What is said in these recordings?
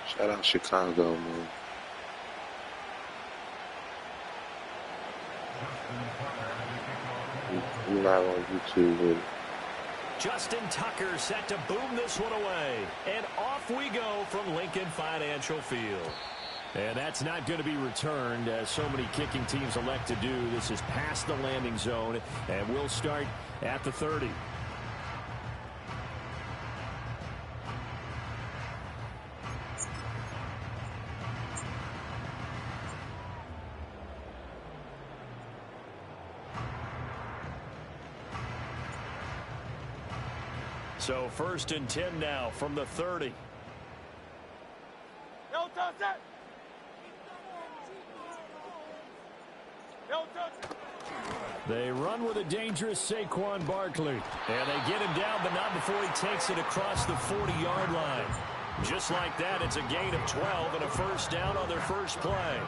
Shout out Chicago, man. We live on YouTube with it. Justin Tucker set to boom this one away. And off we go from Lincoln Financial Field. And that's not going to be returned, as so many kicking teams elect to do. This is past the landing zone, and we'll start at the 30. So 1st and 10 now from the 30. They run with a dangerous Saquon Barkley. And they get him down, but not before he takes it across the 40-yard line. Just like that, it's a gain of 12 and a first down on their first play.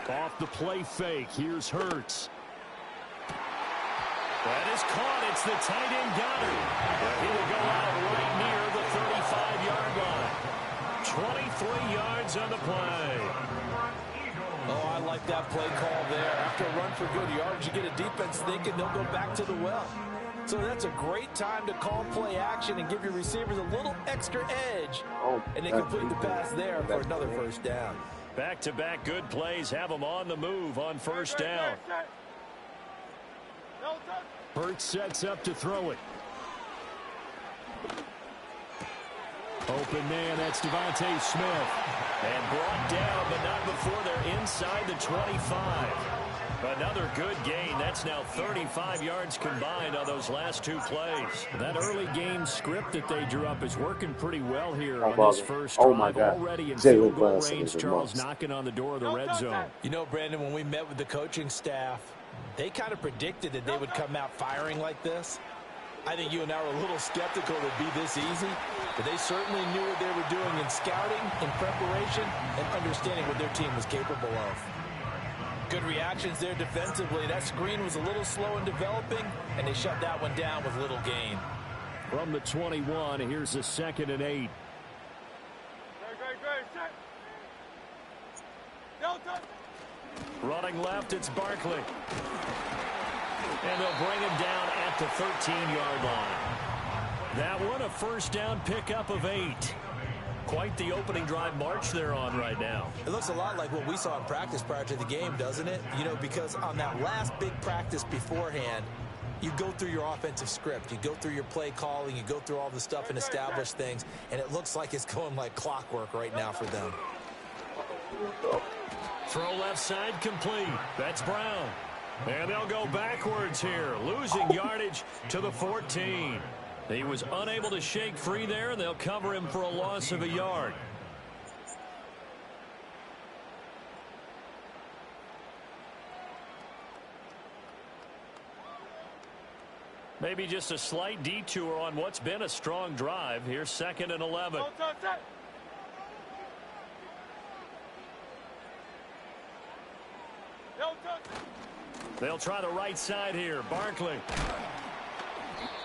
Off the play fake, here's Hurts. That is caught. It's the tight end Goddard. He will go out right near the 35-yard line. 23 yards on the play. Oh, I like that play call there. After a run for good yards, you get a defense thinking they'll go back to the well. So that's a great time to call play action and give your receivers a little extra edge. And they complete the pass there for another first down. Back-to-back good plays have them on the move on first down. Hurts sets up to throw it. Open man, that's Devontae Smith. And brought down, but not before they're inside the 25. Another good gain. That's now 35 yards combined on those last two plays. That early game script that they drew up is working pretty well here on this first drive. Oh my God. Already in Jalen field goal Brunson range, is a Charles monster. knocking on the door of the red zone. You know, Brandon, when we met with the coaching staff, they kind of predicted that they would come out firing like this. I think you and I were a little skeptical it would be this easy, but they certainly knew what they were doing in scouting, in preparation, and understanding what their team was capable of. Good reactions there defensively. That screen was a little slow in developing, and they shut that one down with little gain. From the 21, here's a 2nd and 8. Running left, it's Barkley. And they'll bring him down at the 13-yard line. That one, a first down pickup of 8. Quite the opening drive march they're on right now. It looks a lot like what we saw in practice prior to the game, doesn't it? You know, because on that last big practice beforehand, you go through your offensive script. You go through your play calling. You go through all the stuff and establish things. And it looks like it's going like clockwork right now for them. Throw left side complete. That's Brown. And they'll go backwards here, losing yardage to the 14. He was unable to shake free there, and they'll cover him for a loss of a yard. Maybe just a slight detour on what's been a strong drive. Here's 2nd and 11. They'll try the right side here. Barkley.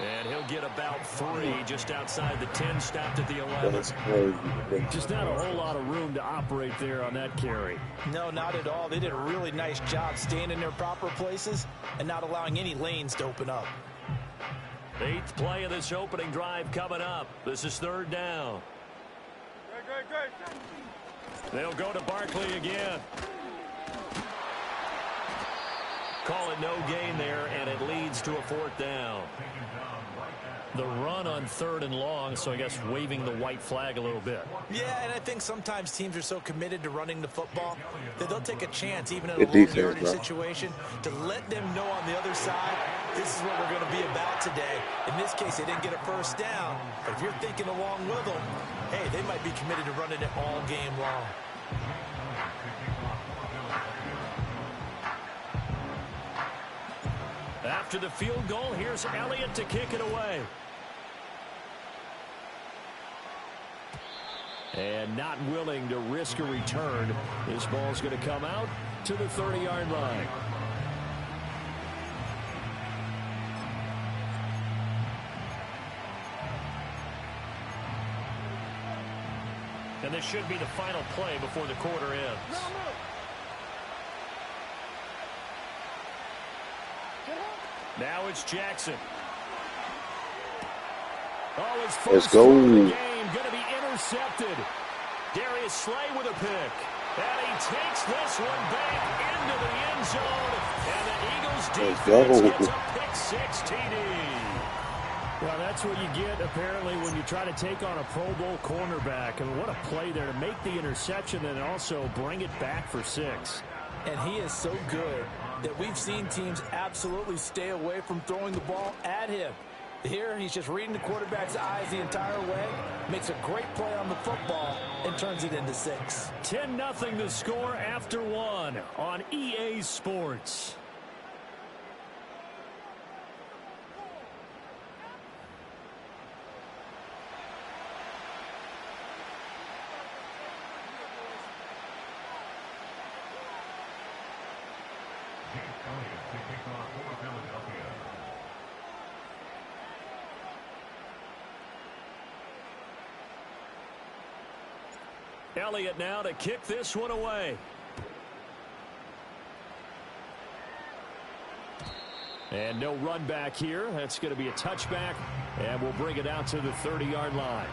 And he'll get about 3 just outside the 10, stopped at the 11. That's crazy. Just not a whole lot of room to operate there on that carry. No, not at all. They did a really nice job staying in their proper places and not allowing any lanes to open up. 8th play of this opening drive coming up. This is 3rd down. They'll go to Barkley again. Call it no gain there, and it leads to a 4th down. The run on 3rd and long, so I guess waving the white flag a little bit. Yeah, and I think sometimes teams are so committed to running the football that they'll take a chance, even in a long yardage situation, to let them know on the other side, this is what we're going to be about today. In this case, they didn't get a first down, but if you're thinking along with them, hey, they might be committed to running it all game long. After the field goal, here's Elliott to kick it away. And not willing to risk a return. This ball's going to come out to the 30-yard line. And this should be the final play before the quarter ends. Now it's Jackson. Oh, his first throw of the game going to be intercepted. Darius Slay with a pick. And he takes this one back into the end zone. And the Eagles defense gets a pick six TD. Well, that's what you get, apparently, when you try to take on a Pro Bowl cornerback. I mean, what a play there to make the interception and also bring it back for 6. And he is so good that we've seen teams absolutely stay away from throwing the ball at him. Here, he's just reading the quarterback's eyes the entire way, makes a great play on the football, and turns it into 6. 10-0 the score after 1 on EA Sports. Elliott now to kick this one away. And no run back here. That's going to be a touchback, and we'll bring it out to the 30-yard line.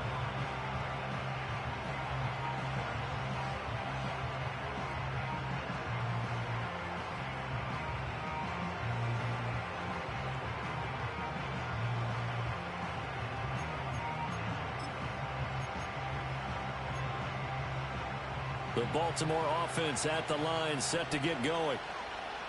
The Baltimore offense at the line, set to get going.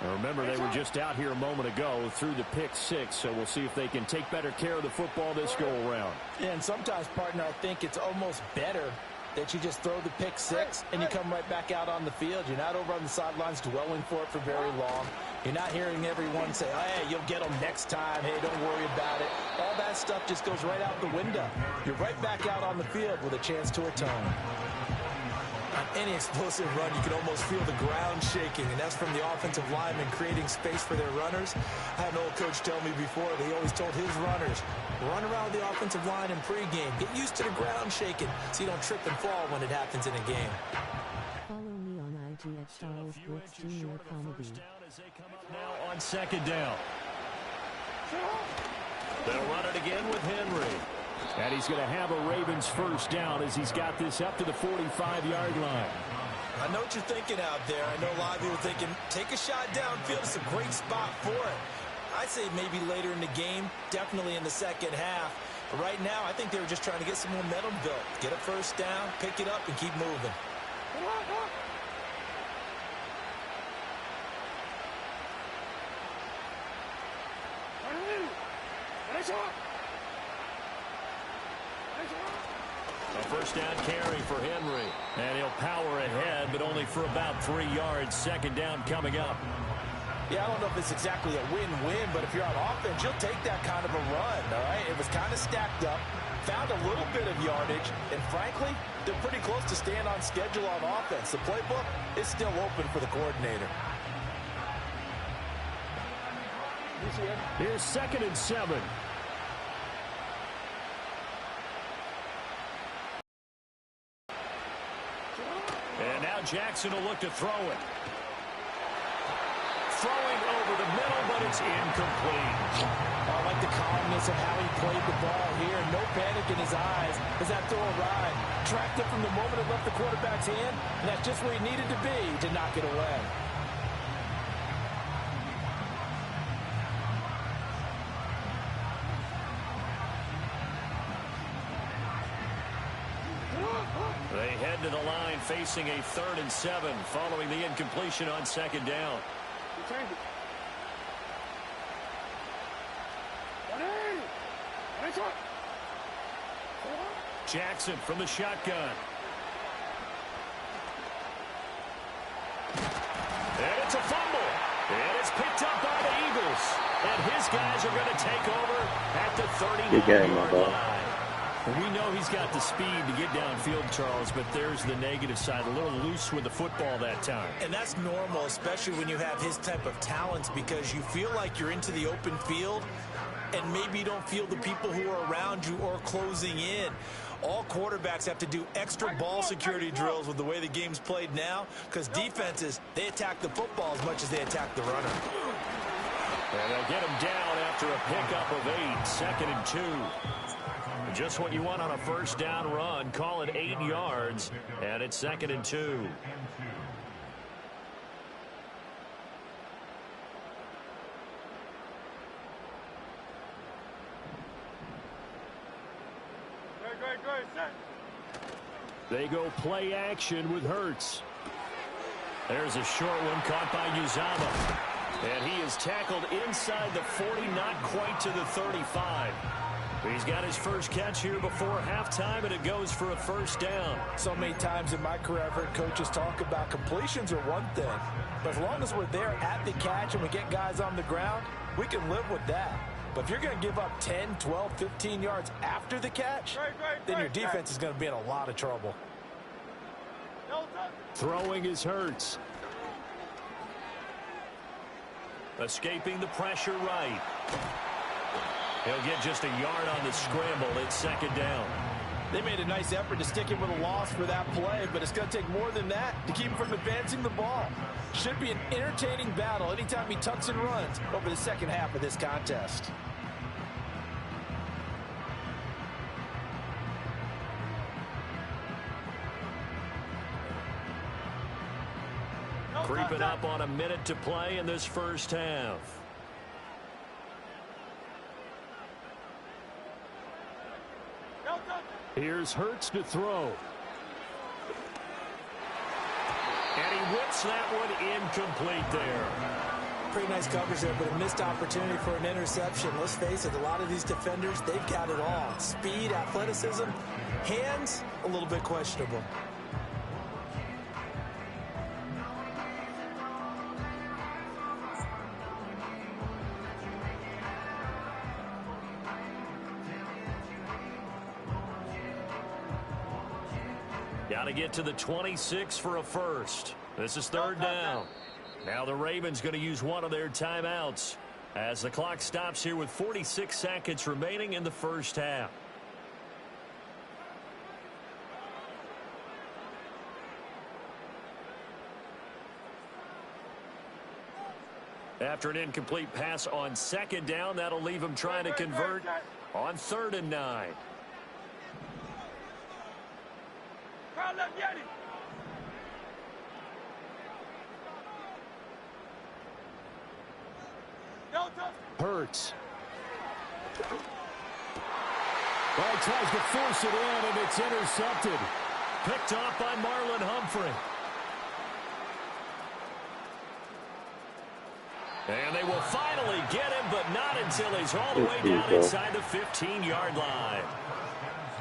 Now remember, they were just out here a moment ago through the pick 6, so we'll see if they can take better care of the football this go-around. And sometimes, partner, I think it's almost better that you just throw the pick 6 and you come right back out on the field. You're not over on the sidelines dwelling for it for very long. You're not hearing everyone say, hey, you'll get them next time. Hey, don't worry about it. All that stuff just goes right out the window. You're right back out on the field with a chance to atone. On any explosive run, you can almost feel the ground shaking, and that's from the offensive linemen creating space for their runners. I had an old coach tell me before, he always told his runners, run around the offensive line in pregame. Get used to the ground shaking so you don't trip and fall when it happens in a game. Follow me on IG at Charles Brooks Jr. Comedy. Now on second down. They'll run it again with Henry. And he's going to have a Ravens first down as he's got this up to the 45-yard line. I know what you're thinking out there. I know a lot of you are thinking, take a shot downfield. It's a great spot for it. I'd say maybe later in the game, definitely in the second half. But right now, I think they were just trying to get some momentum built. Get a first down, pick it up, and keep moving. A first down carry for Henry. And he'll power ahead, but only for about 3 yards. Second down coming up. Yeah, I don't know if it's exactly a win-win, but if you're on offense, you'll take that kind of a run, all right? It was kind of stacked up, found a little bit of yardage, and frankly, they're pretty close to staying on schedule on offense. The playbook is still open for the coordinator. Here's 2nd and 7. And now Jackson will look to throw it. Throwing over the middle, but it's incomplete. I like the calmness of how he played the ball here. No panic in his eyes as that throw arrived. Tracked it from the moment it left the quarterback's hand, and that's just where he needed to be to knock it away. They head to the line facing a 3rd and 7 following the incompletion on second down. Jackson from the shotgun. And it's a fumble. And it's picked up by the Eagles. And his guys are going to take over at the 39-yard line. We know he's got the speed to get downfield, Charles, but there's the negative side. A little loose with the football that time. And that's normal, especially when you have his type of talents, because you feel like you're into the open field and maybe you don't feel the people who are around you or closing in. All quarterbacks have to do extra ball security drills with the way the game's played now because defenses, they attack the football as much as they attack the runner. And they'll get him down after a pickup of 8, 2nd and 2. Just what you want on a first down run. Call it 8 yards, and it's 2nd and 2. They go play action with Hurts. There's a short one caught by Uzomah. And he is tackled inside the 40, not quite to the 35. He's got his first catch here before halftime, and it goes for a first down. So many times in my career, I've heard coaches talk about completions are one thing. But as long as we're there at the catch and we get guys on the ground, we can live with that. But if you're going to give up 10, 12, 15 yards after the catch, then your defense is going to be in a lot of trouble. Throwing is Hurts. Escaping the pressure right. He'll get just a yard on the scramble. It's 2nd down. They made a nice effort to stick him with a loss for that play, but it's going to take more than that to keep him from advancing the ball. Should be an entertaining battle anytime he tucks and runs over the second half of this contest. Creeping up on a minute to play in this first half. Here's Hurts to throw. And he whips that one incomplete there. Pretty nice coverage there, but a missed opportunity for an interception. Let's face it, a lot of these defenders, they've got it all. Speed, athleticism, hands, a little bit questionable. Got to get to the 26 for a first. This is 3rd down. Now the Ravens going to use one of their timeouts as the clock stops here with 46 seconds remaining in the first half. After an incomplete pass on 2nd down, that'll leave him trying to convert on 3rd and 9. Hurts. Well, he tries to force it in, and it's intercepted. Picked off by Marlon Humphrey. And they will finally get him, but not until he's all the way down inside the 15-yard line.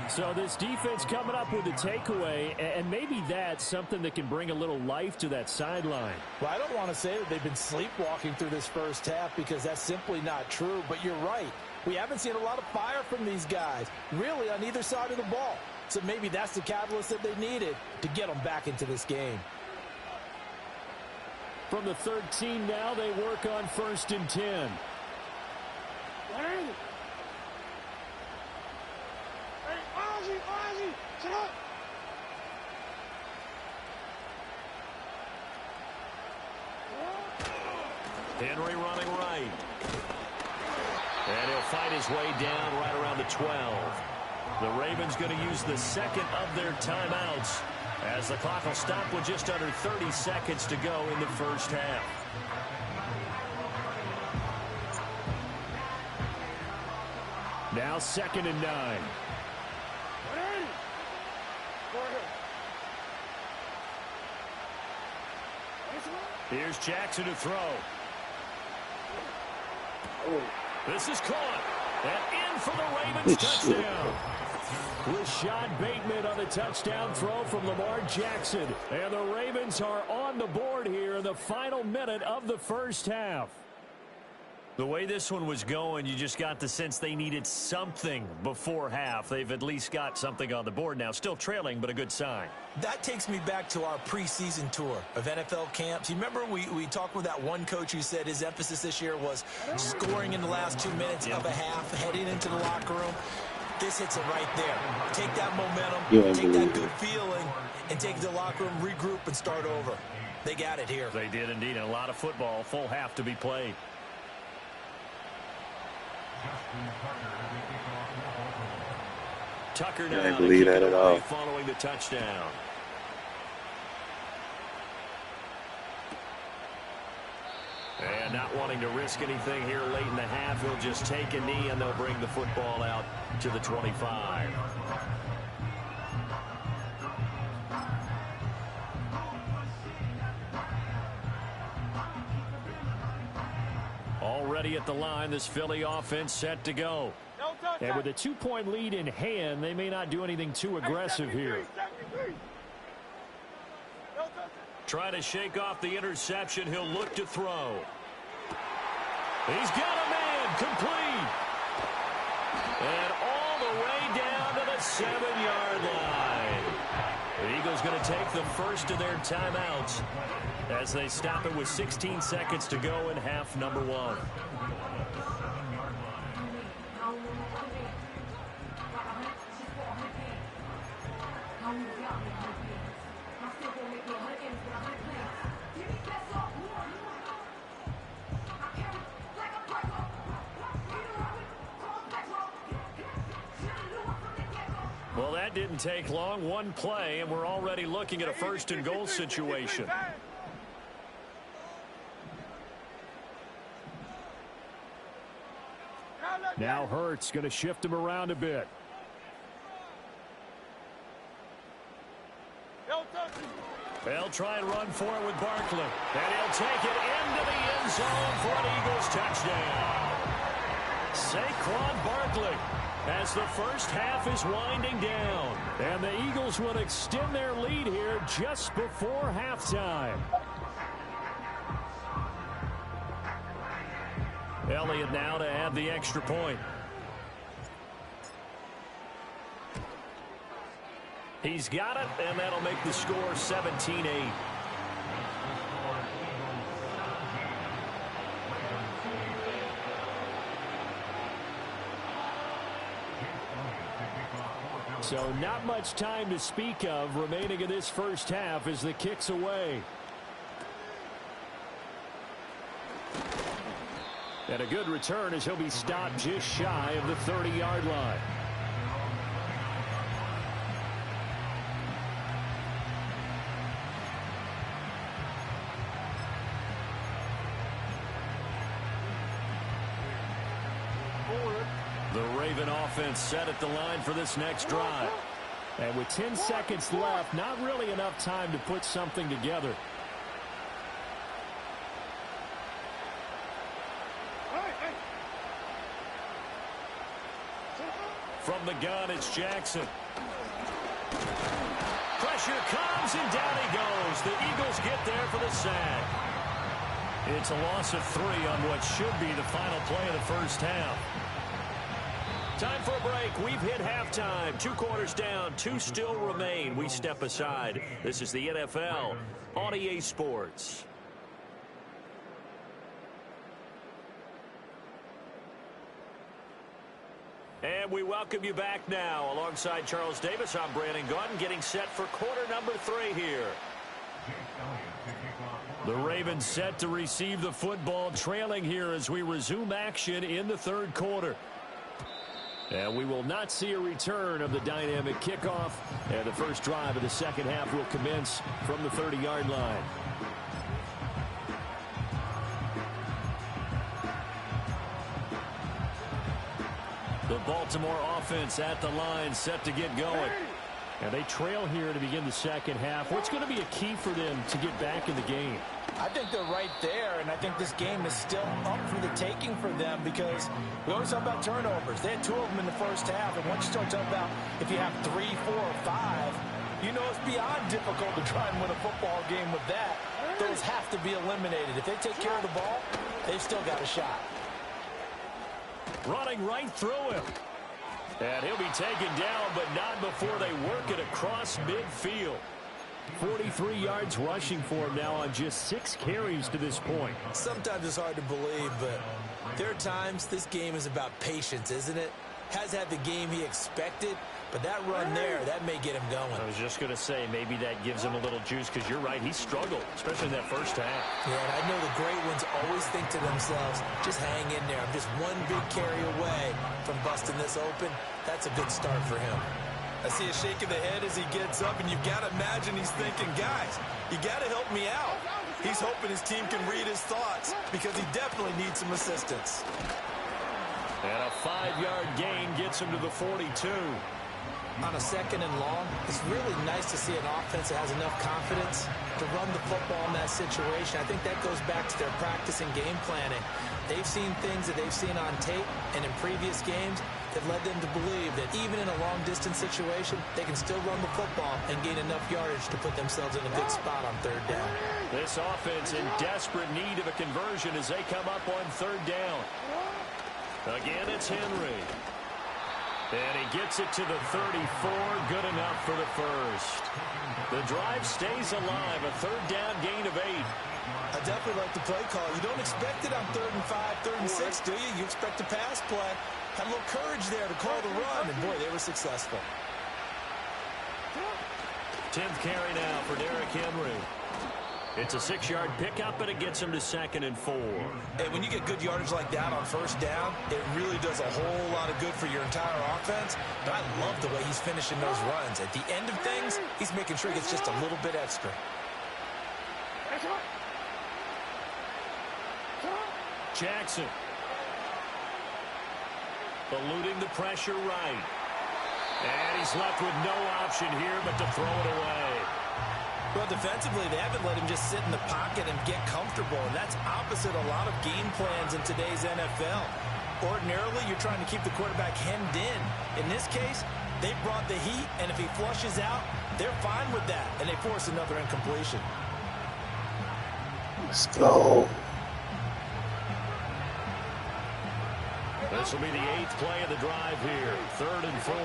So this defense coming up with a takeaway, and maybe that's something that can bring a little life to that sideline. Well, I don't want to say that they've been sleepwalking through this first half because that's simply not true, but you're right. We haven't seen a lot of fire from these guys, really on either side of the ball. So maybe that's the catalyst that they needed to get them back into this game. From the 13 now, they work on 1st and 10. Henry running right. And he'll fight his way down right around the 12. The Ravens going to use the 2nd of their timeouts as the clock will stop with just under 30 seconds to go in the first half. Now 2nd and 9. Here's Jackson to throw. This is caught. And in for the Ravens touchdown. Rashad Bateman on the touchdown throw from Lamar Jackson. And the Ravens are on the board here in the final minute of the first half. The way this one was going, you just got the sense they needed something before half. They've at least got something on the board now. Still trailing, but a good sign. That takes me back to our preseason tour of NFL camps. You remember we talked with that one coach who said his emphasis this year was scoring in the last 2 minutes of a half, heading into the locker room. This hits it right there. Take that momentum, take that good feeling, and take it to the locker room, regroup, and start over. They got it here. They did indeed. And a lot of football. Full half to be played. Tucker now I believe that at all. following the touchdown. And not wanting to risk anything here late in the half, he'll just take a knee and they'll bring the football out to the 25. Already at the line, this Philly offense set to go. And with a 2-point lead in hand, they may not do anything too aggressive here. Try to shake off the interception. He'll look to throw. He's got a man complete. And all the way down to the 7-yard line. The Eagles going to take the first of their timeouts as they stop it with 16 seconds to go in half number 1. Well, that didn't take long. One play, and we're already looking at a first-and-goal situation. Now Hurts going to shift him around a bit. They'll try and run for it with Barkley. And he'll take it into the end zone for an Eagles touchdown. Saquon Barkley, as the first half is winding down. And the Eagles will extend their lead here just before halftime. Elliott now to add the extra point. He's got it, and that'll make the score 17-8. So not much time to speak of remaining in this first half as the kick's away. And a good return as he'll be stopped just shy of the 30-yard line. The Raven offense set at the line for this next drive. And with 10 seconds left, not really enough time to put something together. From the gun, it's Jackson. Pressure comes, and down he goes. The Eagles get there for the sack. It's a loss of 3 on what should be the final play of the first half. Time for a break. We've hit halftime. 2 quarters down. 2 still remain. We step aside. This is the NFL on EA Sports. And we welcome you back now. Alongside Charles Davis, I'm Brandon Gaudin, getting set for quarter number 3 here. The Ravens set to receive the football, trailing here as we resume action in the third quarter. And we will not see a return of the dynamic kickoff. And the first drive of the second half will commence from the 30-yard line. The Baltimore offense at the line, set to get going. And they trail here to begin the second half. What's going to be a key for them to get back in the game? I think they're right there, and I think this game is still up for the taking for them because we always talk about turnovers. They had 2 of them in the first half, and once you start talking about if you have 3, 4, or 5, you know it's beyond difficult to try and win a football game with that. Those have to be eliminated. If they take care of the ball, they've still got a shot. Running right through him. And he'll be taken down, but not before they work it across midfield. 43 yards rushing for him now on just 6 carries to this point. Sometimes it's hard to believe, but there are times this game is about patience, isn't it? has had the game he expected, but that run there, that may get him going. I was just going to say, maybe that gives him a little juice, because you're right, he struggled, especially in that first half. Yeah, and I know the great ones always think to themselves, just hang in there. I'm just one big carry away from busting this open. That's a good start for him. I see a shake of the head as he gets up, and you've got to imagine he's thinking, guys, you got to help me out. He's hoping his team can read his thoughts because he definitely needs some assistance. And a 5-yard gain gets him to the 42. On a second and long, it's really nice to see an offense that has enough confidence to run the football in that situation. I think that goes back to their practice and game planning. They've seen things that they've seen on tape and in previous games that led them to believe that even in a long-distance situation, they can still run the football and gain enough yardage to put themselves in a good spot on third down. This offense in desperate need of a conversion as they come up on third down. Again, it's Henry. And he gets it to the 34. Good enough for the first. The drive stays alive. A third down gain of 8. I definitely like the play call. You don't expect it on 3rd and 5, 3rd and 6, do you? You expect a pass play. Had a little courage there to call the run, and boy, they were successful. 10th carry now for Derrick Henry. It's a 6-yard pickup, and it gets him to 2nd and 4. And when you get good yardage like that on first down, it really does a whole lot of good for your entire offense. But I love the way he's finishing those runs. At the end of things, he's making sure he gets just a little bit extra. Jackson. Eluding the pressure right. And he's left with no option here but to throw it away. Well, defensively, they haven't let him just sit in the pocket and get comfortable, and that's opposite a lot of game plans in today's NFL. Ordinarily, you're trying to keep the quarterback hemmed in. In this case, they brought the heat, and if he flushes out, they're fine with that, and they force another incompletion. Let's go. This will be the 8th play of the drive here. 3rd and 4.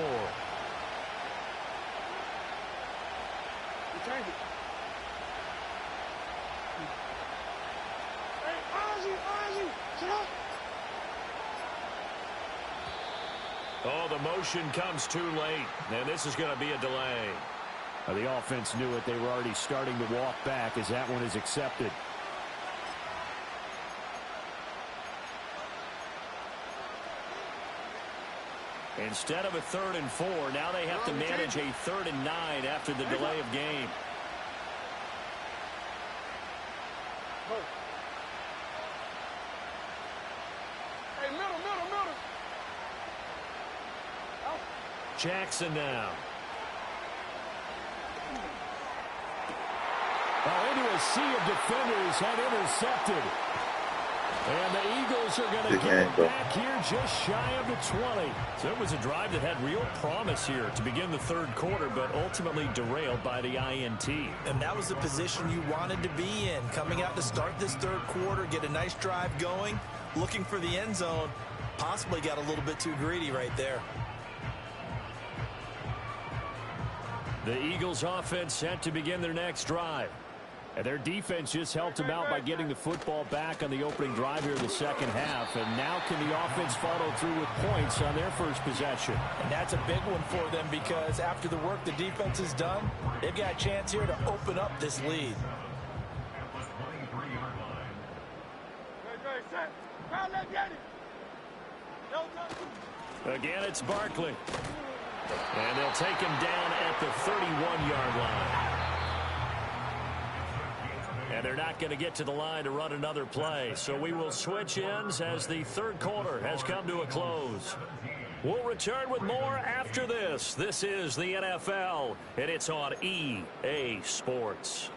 Oh, the motion comes too late, and this is going to be a delay. The offense knew it. They were already starting to walk back as that one is accepted. Instead of a 3rd and 4, now they have to manage a 3rd and 9 after the delay of game. Jackson now. Oh, into a sea of defenders and intercepted. And the Eagles are going to get it back here just shy of the 20. So it was a drive that had real promise here to begin the 3rd quarter, but ultimately derailed by the INT. And that was the position you wanted to be in. Coming out to start this 3rd quarter, get a nice drive going, looking for the end zone. Possibly got a little bit too greedy right there. The Eagles offense set to begin their next drive. And their defense just helped them out by getting the football back on the opening drive here in the 2nd half. And now can the offense follow through with points on their first possession? And that's a big one for them because after the work the defense has done, they've got a chance here to open up this lead. Again, it's Barkley. And they'll take him down at the 31-yard line. And they're not going to get to the line to run another play. So we will switch ends as the 3rd quarter has come to a close. We'll return with more after this. This is the NFL, and it's on EA Sports.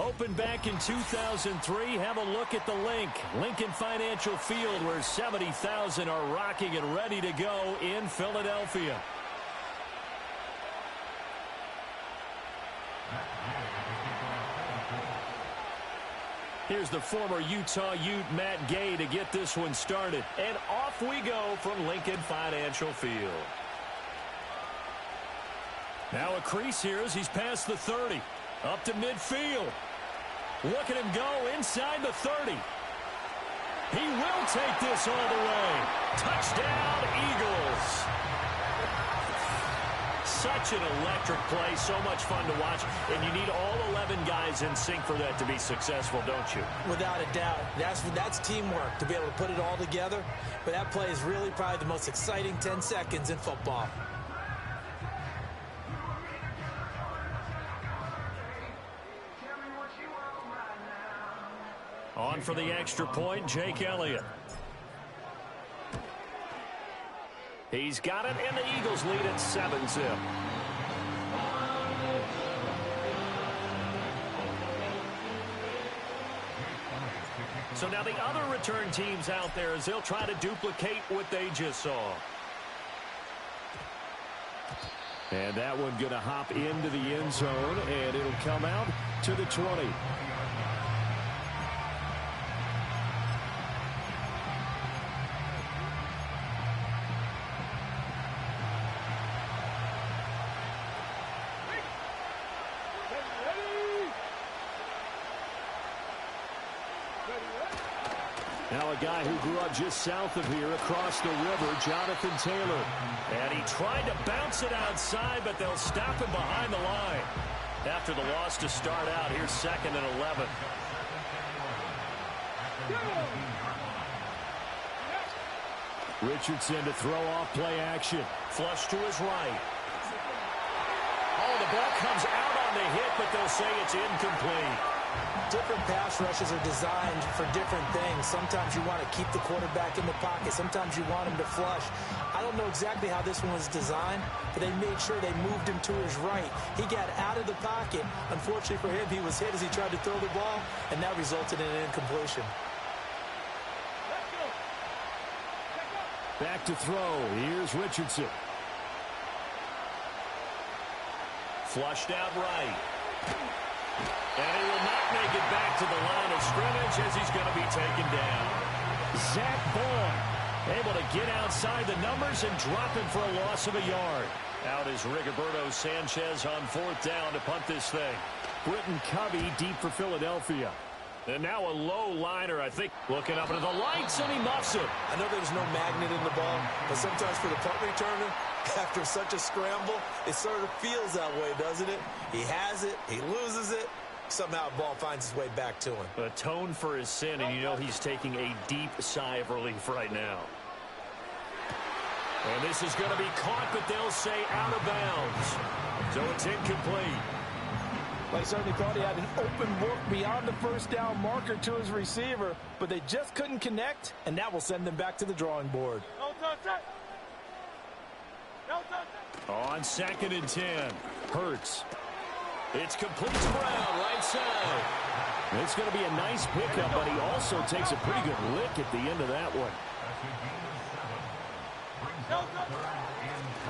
Opened back in 2003, have a look at the Lincoln Financial Field, where 70,000 are rocking and ready to go in Philadelphia. Here's the former Utah Ute Matt Gay to get this one started. And off we go from Lincoln Financial Field. Now a crease here as he's past the 30. Up to midfield. Look at him go inside the 30. He will take this all the way. Touchdown, Eagles. Such an electric play, so much fun to watch, and you need all 11 guys in sync for that to be successful, don't you? Without a doubt. That's teamwork, to be able to put it all together. But that play is really probably the most exciting 10 seconds in football. On for the extra point, Jake Elliott. He's got it, and the Eagles lead at 7-zip. So now the other return teams out there as they'll try to duplicate what they just saw. And that one going to hop into the end zone, and it'll come out to the 20. Now a guy who grew up just south of here across the river, Jonathan Taylor. And he tried to bounce it outside, but they'll stop him behind the line. After the loss to start out, here's 2nd and 11. Richardson to throw off play action. Flush to his right. Oh, the ball comes out on the hit, but they'll say it's incomplete. Different pass rushes are designed for different things. Sometimes you want to keep the quarterback in the pocket. Sometimes you want him to flush. I don't know exactly how this one was designed, but they made sure they moved him to his right. He got out of the pocket. Unfortunately for him, he was hit as he tried to throw the ball, and that resulted in an incompletion. Back to throw. Here's Richardson. Flushed out right. And he will not make it back to the line of scrimmage as he's going to be taken down. Zach Boyd able to get outside the numbers and drop him for a loss of a yard. Out is Rigoberto Sanchez on 4th down to punt this thing. Britton Covey deep for Philadelphia. And now a low liner, I think, looking up into the lights, and he muffs it. I know there's no magnet in the ball, but sometimes for the punt returner, after such a scramble, it sort of feels that way, doesn't it? He has it, he loses it, somehow the ball finds its way back to him. Atone for his sin, and you know he's taking a deep sigh of relief right now. And this is going to be caught, but they'll say out of bounds. So it's incomplete. They certainly thought he had an open look beyond the first down marker to his receiver, but they just couldn't connect, and that will send them back to the drawing board. On 2nd and 10, Hurts. It's complete to Brown, right side. It's going to be a nice pickup, but he also takes a pretty good lick at the end of that one.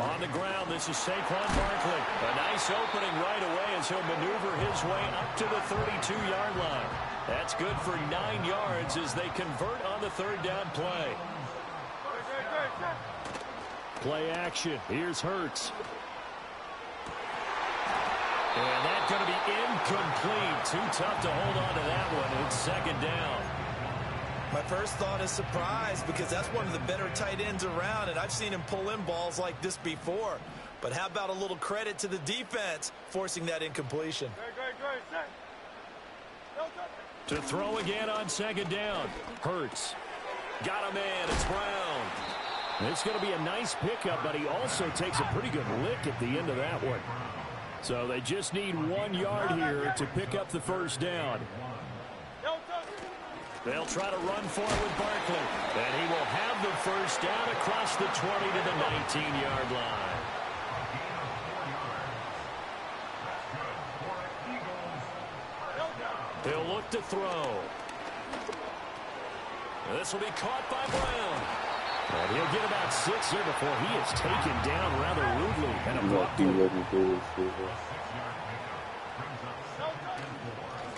On the ground, this is Saquon Barkley. A nice opening right away as he'll maneuver his way up to the 32-yard line. That's good for 9 yards as they convert on the 3rd down play. Play action. Here's Hurts. And that's going to be incomplete. Too tough to hold on to that one. It's 2nd down. My first thought is surprise, because that's one of the better tight ends around, and I've seen him pull in balls like this before. But how about a little credit to the defense forcing that incompletion? To throw again on 2nd down. Hurts. Got a man. It's Brown. It's going to be a nice pickup, but he also takes a pretty good lick at the end of that one. So they just need 1 yard here to pick up the 1st down. They'll try to run forward with Barkley. And he will have the 1st down across the 20 to the 19-yard line. set to throw. This will be caught by Brown. And he'll get about 6 there before he is taken down rather rudely and abruptly.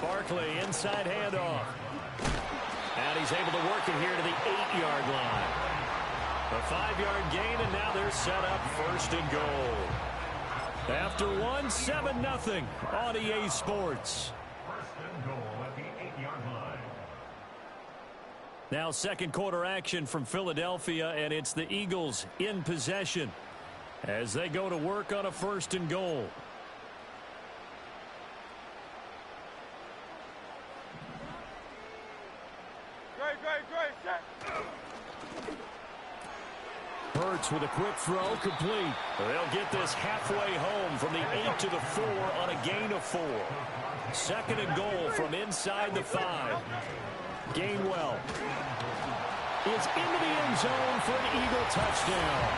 Barkley, inside handoff. And he's able to work it here to the 8-yard line. A 5-yard gain, and now they're set up 1st and goal. After one, 7-0 on EA Sports. Now 2nd quarter action from Philadelphia, and it's the Eagles in possession as they go to work on a 1st and goal. Hurts with a quick throw, complete. They'll get this halfway home from the 8 to the 4 on a gain of 4. 2nd and goal from inside the 5. Gainwell is into the end zone for an Eagle touchdown.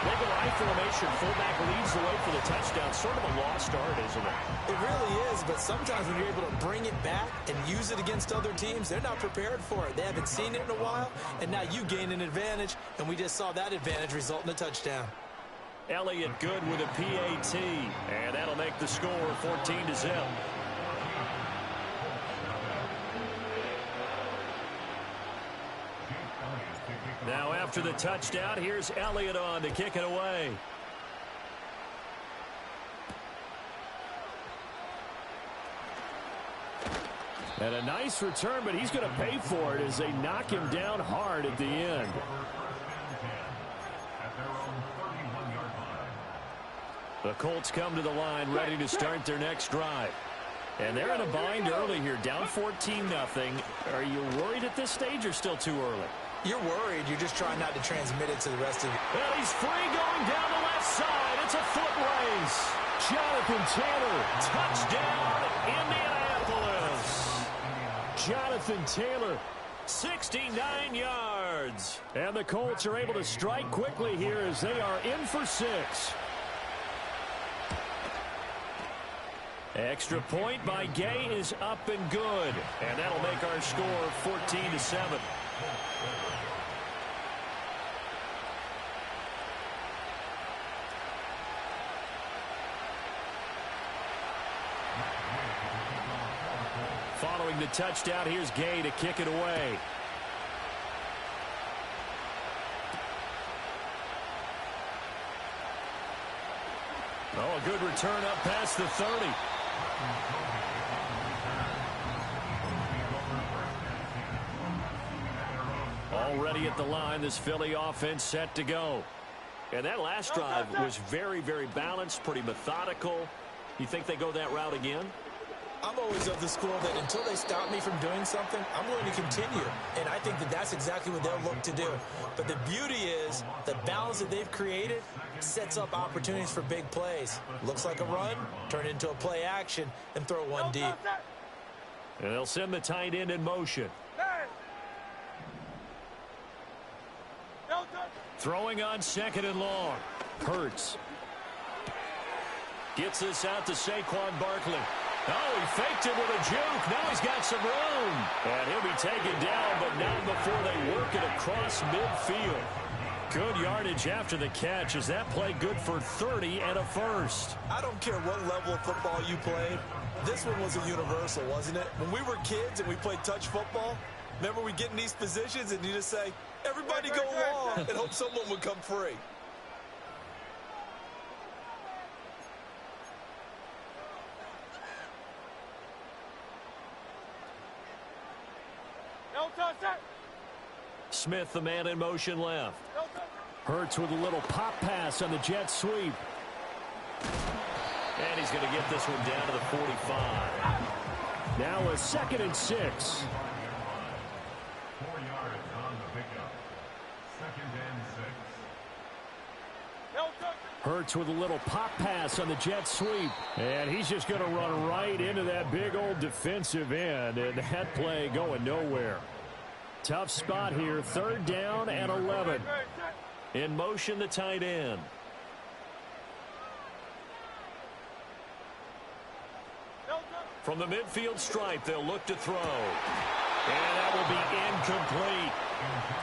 They go I formation. Fullback leads the way for the touchdown. Sort of a lost art, isn't it? It really is, but sometimes when you're able to bring it back and use it against other teams, they're not prepared for it. They haven't seen it in a while, and now you gain an advantage, and we just saw that advantage result in a touchdown. Elliott good with a PAT, and that'll make the score 14-0. Now after the touchdown, here's Elliott on to kick it away. And a nice return, but he's going to pay for it as they knock him down hard at the end. The Colts come to the line ready to start their next drive. And they're in a bind early here, down 14-0. Are you worried at this stage or still too early? You're worried. You're just trying not to transmit it to the rest of you. Well, he's free going down the left side. It's a foot race. Jonathan Taylor, touchdown, Indianapolis. Jonathan Taylor, 69 yards. And the Colts are able to strike quickly here as they are in for 6. Extra point by Gay is up and good. And that'll make our score 14-7. Following the touchdown, here's Gay to kick it away. Oh, a good return up past the 30. Already at the line, this Philly offense set to go. And that last drive was very, very balanced, pretty methodical. You think they go that route again? I'm always of the school that until they stop me from doing something, I'm going to continue. And I think that that's exactly what they'll look to do. But the beauty is the balance that they've created sets up opportunities for big plays. Looks like a run, turn it into a play action, and throw one deep. And they'll send the tight end in motion. Throwing on 2nd and long. Hurts. Gets this out to Saquon Barkley. Oh, he faked it with a juke. Now he's got some room. And he'll be taken down, but not before they work it across midfield. Good yardage after the catch. Is that play good for 30 and a first? I don't care what level of football you played. This one was a universal, wasn't it? When we were kids and we played touch football, remember we get in these positions and you just say, everybody go long, and hope someone would come free. Smith, the man in motion left. Hurts with a little pop pass on the jet sweep. And he's going to get this one down to the 45. Now a 2nd and 6. 4 yards on the pickup. 2nd and 6. Hurts with a little pop pass on the jet sweep. And he's just going to run right into that big old defensive end. And that play going nowhere. Tough spot here. 3rd down and 11. In motion, the tight end. From the midfield stripe, they'll look to throw. And that will be incomplete.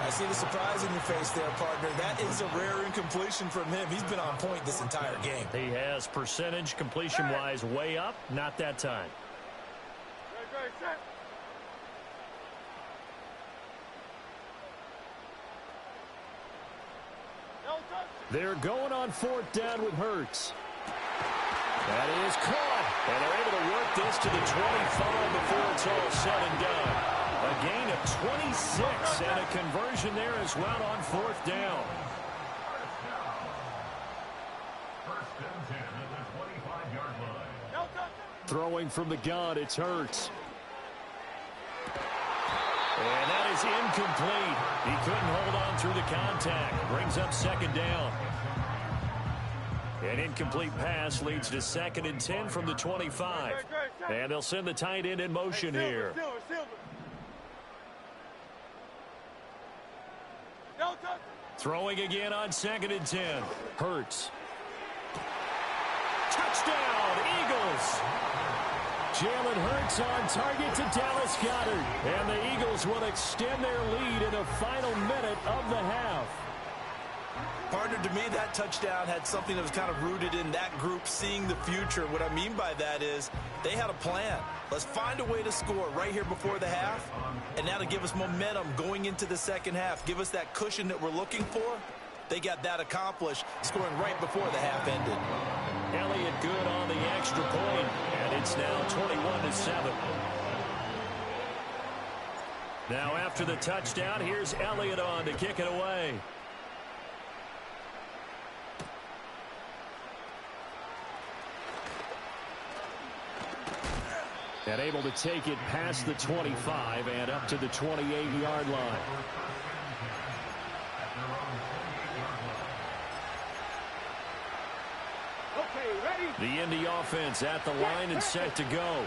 I see the surprise in your face there, partner. That is a rare incompletion from him. He's been on point this entire game. He has percentage completion-wise way up. Not that time. They're going on 4th down with Hurts. That is caught. And they're able to work this to the 25 before it's all said and done. A gain of 26 and a conversion there as well on 4th down. First and 10 at the 25-yard line. Throwing from the gun, it's Hurts. And that is incomplete. He couldn't hold on through the contact. Brings up 2nd down. An incomplete pass leads to 2nd and 10 from the 25. And they'll send the tight end in motion here. Throwing again on 2nd and 10. Hurts. Touchdown, Eagles! Jalen Hurts on target to Dallas Goedert. And the Eagles will extend their lead in the final minute of the half. Partner, to me, that touchdown had something that was kind of rooted in that group seeing the future. What I mean by that is they had a plan. Let's find a way to score right here before the half, and that'll give us momentum going into the second half, give us that cushion that we're looking for. They got that accomplished, scoring right before the half ended. Elliott good on the extra point, and it's now 21-7. Now after the touchdown, here's Elliott on to kick it away. And able to take it past the 25 and up to the 28-yard line. The Indy offense at the line and set to go.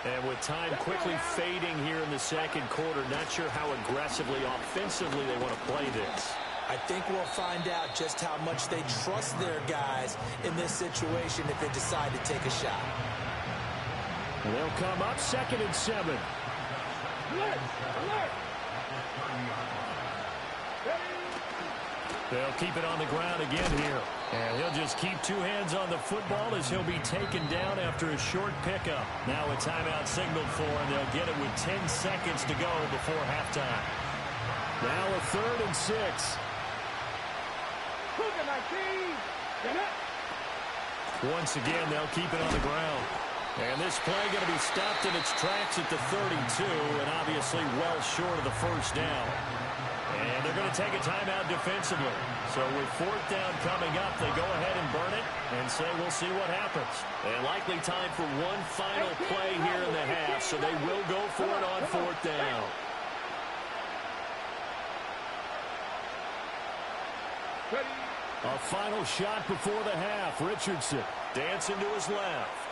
And with time quickly fading here in the second quarter, not sure how aggressively, offensively they want to play this. I think we'll find out just how much they trust their guys in this situation if they decide to take a shot. They'll come up 2nd and 7. They'll keep it on the ground again here. And he'll just keep 2 hands on the football as he'll be taken down after a short pickup. Now a timeout signaled for, and they'll get it with 10 seconds to go before halftime. Now a 3rd and 6. Once again, they'll keep it on the ground. And this play going to be stopped in its tracks at the 32, and obviously well short of the first down. And they're going to take a timeout defensively. So with 4th down coming up, they go ahead and burn it and say we'll see what happens. And likely time for one final play here in the half, so they will go for it on 4th down. A final shot before the half. Richardson dancing to his left.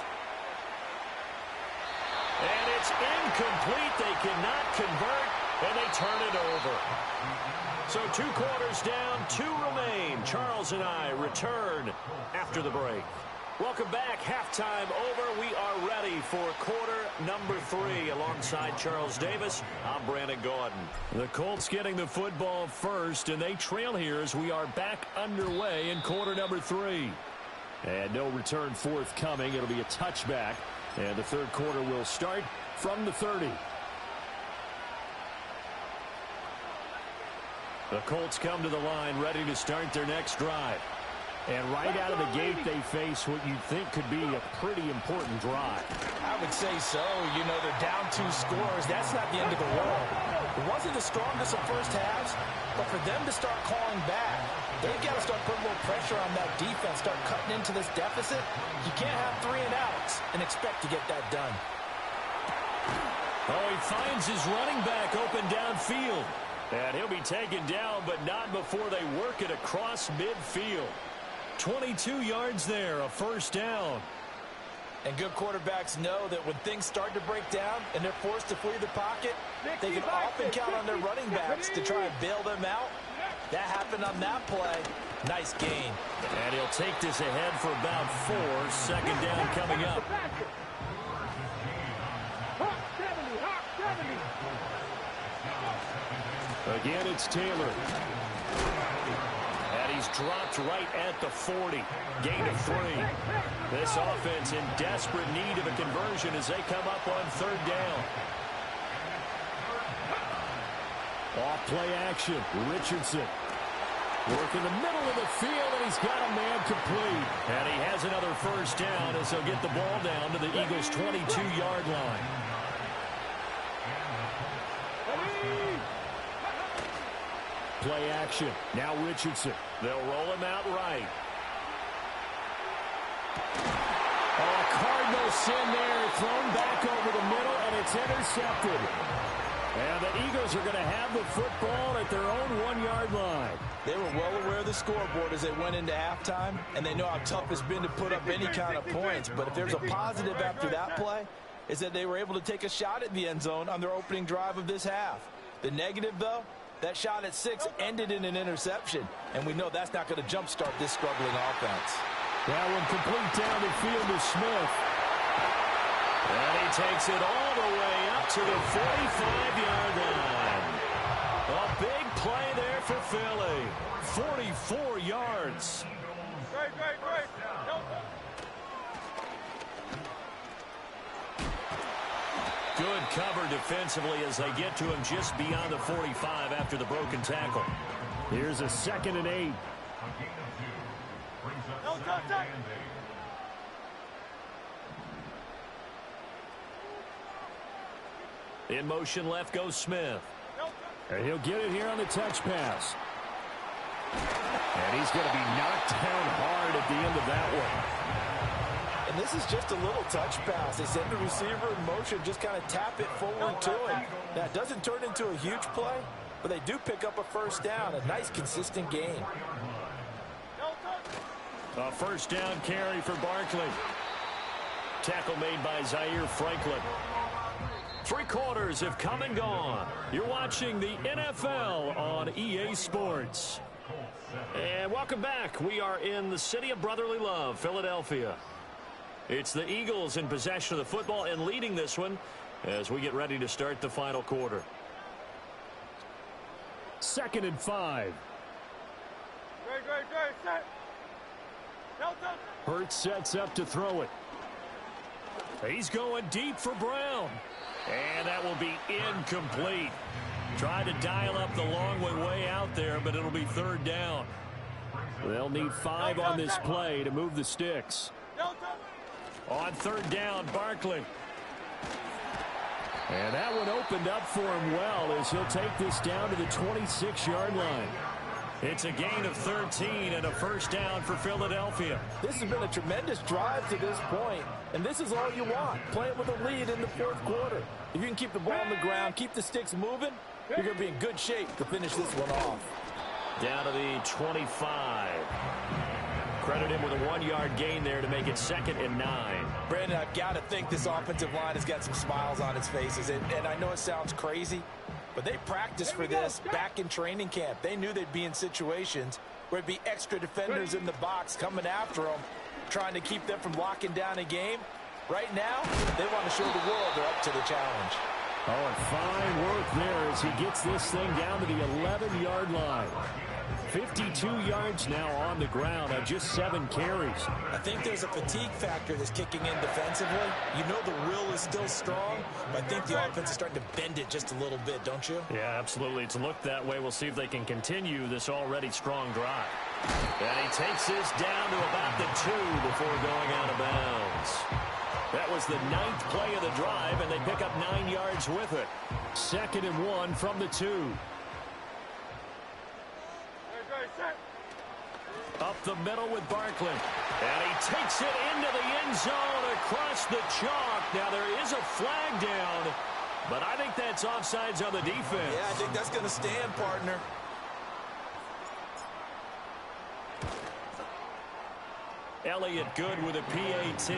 And it's incomplete. They cannot convert, and they turn it over. So 2 quarters down, 2 remain. Charles and I return after the break. Welcome back. Halftime over. We are ready for quarter number 3. Alongside Charles Davis, I'm Brandon Gaudin. The Colts getting the football first, and they trail here as we are back underway in quarter number 3. And no return forthcoming. It'll be a touchback. And the third quarter will start from the 30. The Colts come to the line ready to start their next drive. And right out of the gate, they face what you'd think could be a pretty important drive. I would say so. You know, they're down 2 scores. That's not the end of the world. It wasn't the strongest of first halves, but for them to start calling back, they've got to start putting a little pressure on that defense, start cutting into this deficit. You can't have 3 and outs and expect to get that done. Oh, he finds his running back open downfield. And he'll be taken down, but not before they work it across midfield. 22 yards there, a first down. And good quarterbacks know that when things start to break down and they're forced to flee the pocket, they can often count on their running backs to try and bail them out. That happened on that play. Nice gain. And he'll take this ahead for about 4. Second down coming up. Again, it's Taylor. And he's dropped right at the 40. Gain of 3. This offense in desperate need of a conversion as they come up on third down. Off play action. Richardson. Working the middle of the field, and he's got a man complete. And he has another first down as he'll get the ball down to the Eagles' 22-yard line. Play action. Now Richardson. They'll roll him out right. Oh, Cardinal sin there. Thrown back over the middle, and it's intercepted. And the Eagles are going to have the football at their own 1-yard line. They were well aware of the scoreboard as they went into halftime, and they know how tough it's been to put up any kind of points. But if there's a positive after that play, is that they were able to take a shot at the end zone on their opening drive of this half. The negative, though, that shot at 6 ended in an interception, and we know that's not going to jumpstart this struggling offense. That one complete down the field to Smith. And he takes it all the way up to the 45-yard line. A big play there for Philly. 44 yards. Good cover defensively as they get to him just beyond the 45 after the broken tackle. Here's a 2nd and 8. In motion left goes Smith. And he'll get it here on the touch pass. And he's going to be knocked down hard at the end of that one. And this is just a little touch pass. They send the receiver in motion, just kind of tap it forward to him. Now, it doesn't turn into a huge play, but they do pick up a first down. A nice, consistent gain. A first down carry for Barkley. Tackle made by Zaire Franklin. 3 quarters have come and gone. You're watching the NFL on EA Sports. And welcome back. We are in the city of brotherly love, Philadelphia. It's the Eagles in possession of the football and leading this one as we get ready to start the final quarter. 2nd and 5. Hurts sets up to throw it. He's going deep for Brown. And that will be incomplete. Tried to dial up the long way out there, but it'll be 3rd down. They'll need 5 on this play to move the sticks. On 3rd down, Barkley. And that one opened up for him well as he'll take this down to the 26-yard line. It's a gain of 13 and a first down for Philadelphia. This has been a tremendous drive to this point, and this is all you want. Playing with a lead in the 4th quarter. If you can keep the ball on the ground, keep the sticks moving, you're going to be in good shape to finish this one off. Down to the 25. Credit him with a 1-yard gain there to make it 2nd and 9. Brandon, I've got to think this offensive line has got some smiles on its faces, and I know it sounds crazy, but they practiced for this back in training camp. They knew they'd be in situations where it'd be extra defenders in the box coming after them, trying to keep them from locking down a game. Right now, they want to show the world they're up to the challenge. Oh, and fine work there as he gets this thing down to the 11-yard line. 52 yards now on the ground on just 7 carries. I think there's a fatigue factor that's kicking in defensively. You know the will is still strong, but I think the offense is starting to bend it just a little bit, don't you? Yeah, absolutely. It's looked that way. We'll see if they can continue this already strong drive. And he takes this down to about the 2 before going out of bounds. That was the 9th play of the drive, and they pick up 9 yards with it. 2nd and 1 from the 2. Up the middle with Barkley. And he takes it into the end zone across the chalk. Now there is a flag down, but I think that's offsides on the defense. Yeah, I think that's going to stand, partner. Elliott good with a PAT.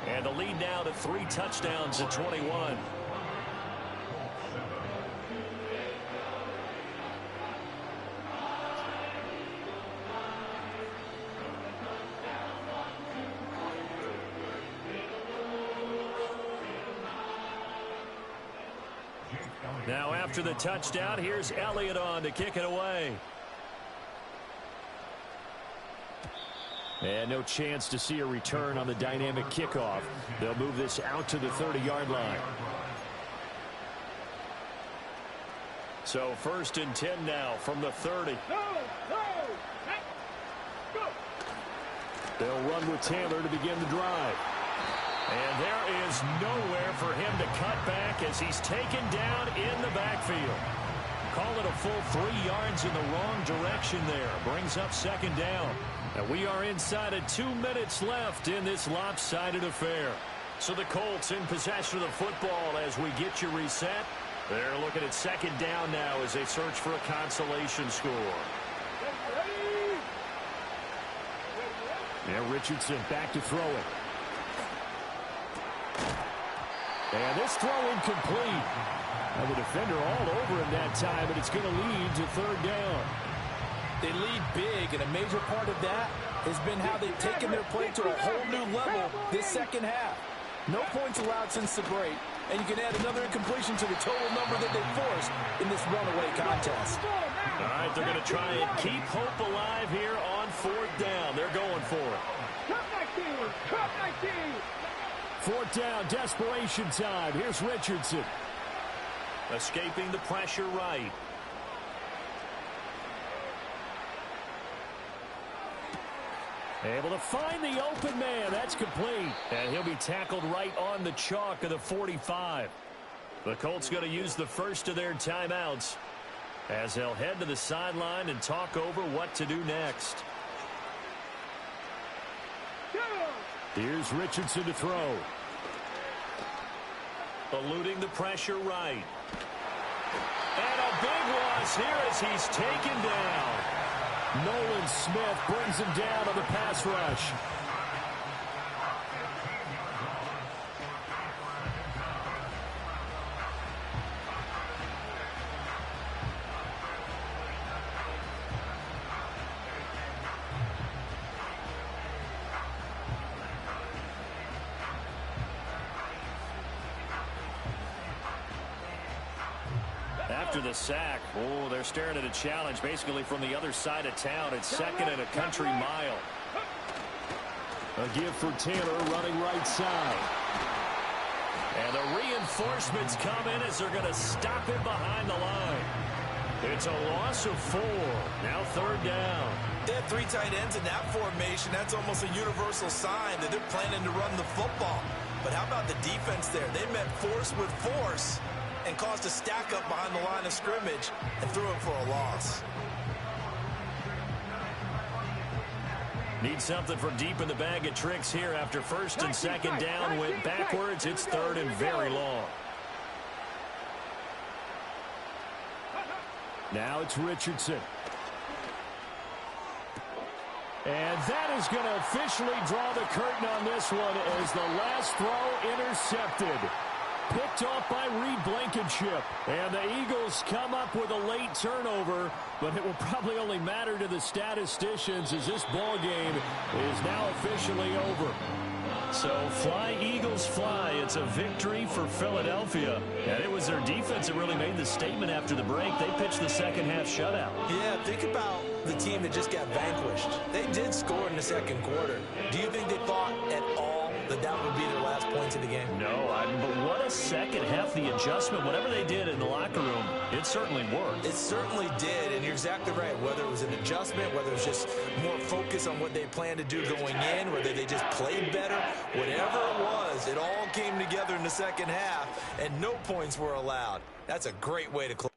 And the lead now to 3 touchdowns at 21. Now after after the touchdown. Here's Elliott on to kick it away. And no chance to see a return on the dynamic kickoff. They'll move this out to the 30-yard line. So 1st and 10 now from the 30. They'll run with Taylor to begin the drive. And there is nowhere for him to cut back as he's taken down in the backfield. Call it a full 3 yards in the wrong direction there. Brings up 2nd down. And we are inside of 2 minutes left in this lopsided affair. So the Colts in possession of the football as we get you reset. They're looking at 2nd down now as they search for a consolation score. Now Richardson back to throw it. And this throw incomplete. And the defender all over him that time, and it's going to lead to 3rd down. They lead big, and a major part of that has been how they've taken their play to a whole new level this 2nd half. No points allowed since the break, and you can add another incompletion to the total number that they forced in this runaway contest. All right, they're going to try and keep hope alive here on 4th down. They're going for it. 4th down, desperation time. Here's Richardson. Escaping the pressure right. Able to find the open man. That's complete. And he'll be tackled right on the chalk of the 45. The Colts going to use the first of their timeouts as they'll head to the sideline and talk over what to do next. Here's Richardson to throw. Eluding the pressure right. And a big loss here as he's taken down. Nolan Smith brings him down on the pass rush. After the sack, oh, they're staring at a challenge basically from the other side of town. It's 2nd and a country mile. A give for Taylor running right side. And the reinforcements come in as they're going to stop him behind the line. It's a loss of 4. Now 3rd down. They have 3 tight ends in that formation. That's almost a universal sign that they're planning to run the football. But how about the defense there? They met force with force and caused a stack up behind the line of scrimmage and threw it for a loss. Need something from deep in the bag of tricks here after 1st and 2nd down. Went backwards. It's 3rd and very long. Now it's Richardson. And that is going to officially draw the curtain on this one as the last throw intercepted. Picked off by Reed Blankenship. And the Eagles come up with a late turnover, but it will probably only matter to the statisticians as this ball game is now officially over. So fly, Eagles, fly. It's a victory for Philadelphia. And it was their defense that really made the statement after the break. They pitched the 2nd half shutout. Yeah, think about the team that just got vanquished. They did score in the 2nd quarter. Do you think they thought at all that that would be their last points of the game? No, but what a 2nd half. The adjustment, whatever they did in the locker room, it certainly worked. It certainly did, and you're exactly right. Whether it was an adjustment, whether it was just more focus on what they planned to do going in, whether they just played better, whatever it was, it all came together in the 2nd half, and no points were allowed. That's a great way to close.